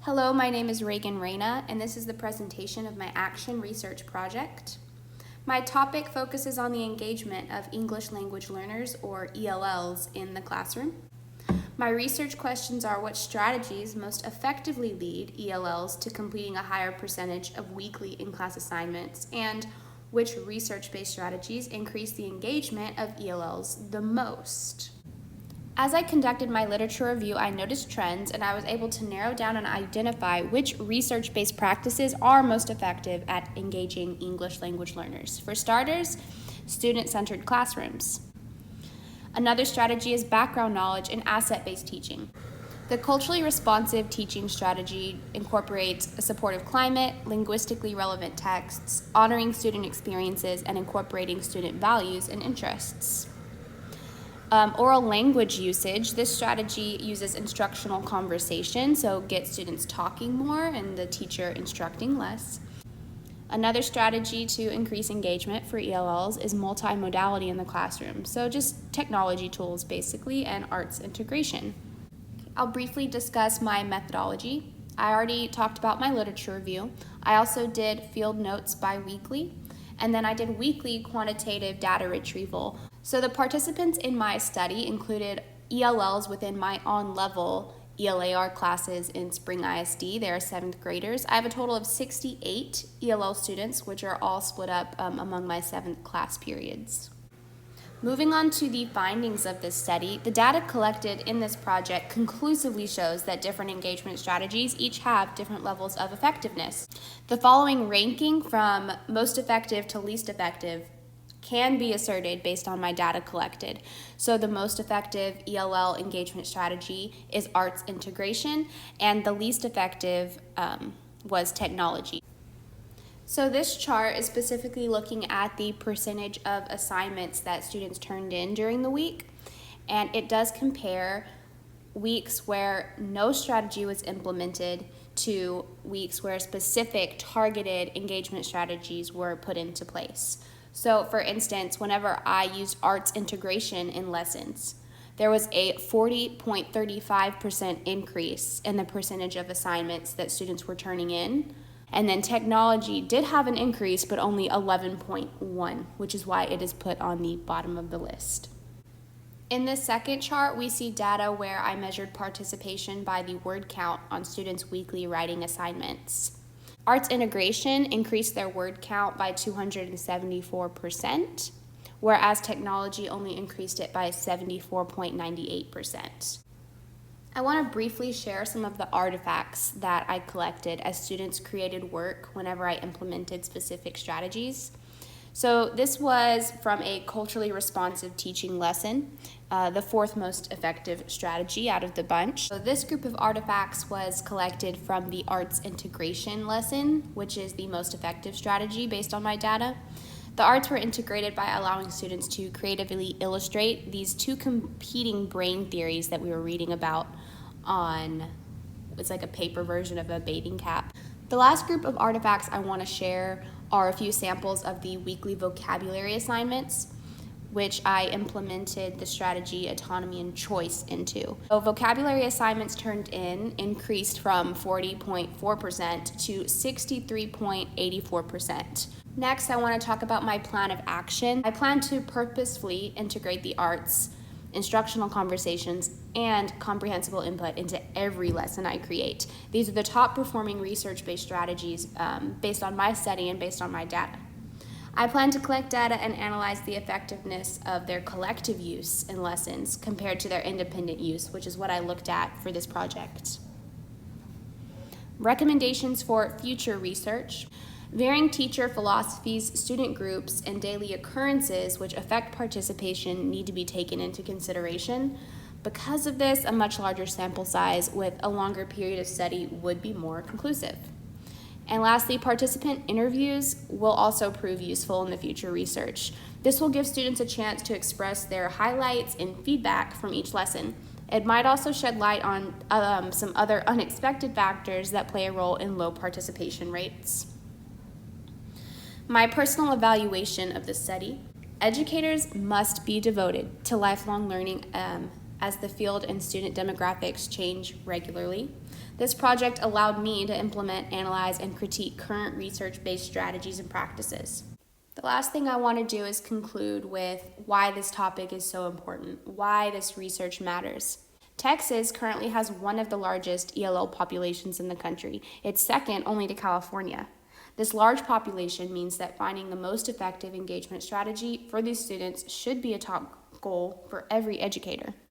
Hello, my name is Reagan Reyna, and this is the presentation of my Action Research Project. My topic focuses on the engagement of English language learners, or ELLs, in the classroom. My research questions are: what strategies most effectively lead ELLs to completing a higher percentage of weekly in-class assignments, and which research-based strategies increase the engagement of ELLs the most? As I conducted my literature review, I noticed trends, and I was able to narrow down and identify which research-based practices are most effective at engaging English language learners. For starters, student-centered classrooms. Another strategy is background knowledge and asset-based teaching. The culturally responsive teaching strategy incorporates a supportive climate, linguistically relevant texts, honoring student experiences, and incorporating student values and interests. Oral language usage. This strategy uses instructional conversation, so get students talking more and the teacher instructing less. Another strategy to increase engagement for ELLs is multimodality in the classroom, so just technology tools basically, and arts integration. I'll briefly discuss my methodology. I already talked about my literature review. I also did field notes bi-weekly, and then I did weekly quantitative data retrieval. So the participants in my study included ELLs within my on-level ELAR classes in Spring ISD. They are 7th graders. I have a total of 68 ELL students, which are all split up among my 7th class periods. Moving on to the findings of this study, the data collected in this project conclusively shows that different engagement strategies each have different levels of effectiveness. The following ranking from most effective to least effective can be asserted based on my data collected. So the most effective ELL engagement strategy is arts integration, and the least effective was technology. So this chart is specifically looking at the percentage of assignments that students turned in during the week, and it does compare weeks where no strategy was implemented to weeks where specific targeted engagement strategies were put into place. So for instance, whenever I used arts integration in lessons, there was a 40.35% increase in the percentage of assignments that students were turning in. And then technology did have an increase, but only 11.1, which is why it is put on the bottom of the list. In this second chart, we see data where I measured participation by the word count on students' weekly writing assignments. Arts integration increased their word count by 274%, whereas technology only increased it by 74.98%. I want to briefly share some of the artifacts that I collected as students created work whenever I implemented specific strategies. So this was from a culturally responsive teaching lesson, the fourth most effective strategy out of the bunch. So this group of artifacts was collected from the arts integration lesson, which is the most effective strategy based on my data. The arts were integrated by allowing students to creatively illustrate these two competing brain theories that we were reading about on, it's like a paper version of a bathing cap. The last group of artifacts I want to share are a few samples of the weekly vocabulary assignments, which I implemented the strategy autonomy and choice into. So vocabulary assignments turned in increased from 40.4% to 63.84%. Next, I want to talk about my plan of action. I plan to purposefully integrate the arts, instructional conversations, and comprehensible input into every lesson I create. These are the top performing research-based strategies based on my study and based on my data. I plan to collect data and analyze the effectiveness of their collective use in lessons compared to their independent use, which is what I looked at for this project. Recommendations for future research. Varying teacher philosophies, student groups, and daily occurrences which affect participation need to be taken into consideration. Because of this, a much larger sample size with a longer period of study would be more conclusive. And lastly, participant interviews will also prove useful in the future research. This will give students a chance to express their highlights and feedback from each lesson. It might also shed light on some other unexpected factors that play a role in low participation rates. My personal evaluation of the study. Educators must be devoted to lifelong learning as the field and student demographics change regularly. This project allowed me to implement, analyze, and critique current research-based strategies and practices. The last thing I want to do is conclude with why this topic is so important, why this research matters. Texas currently has one of the largest ELL populations in the country. It's second only to California. This large population means that finding the most effective engagement strategy for these students should be a top goal for every educator.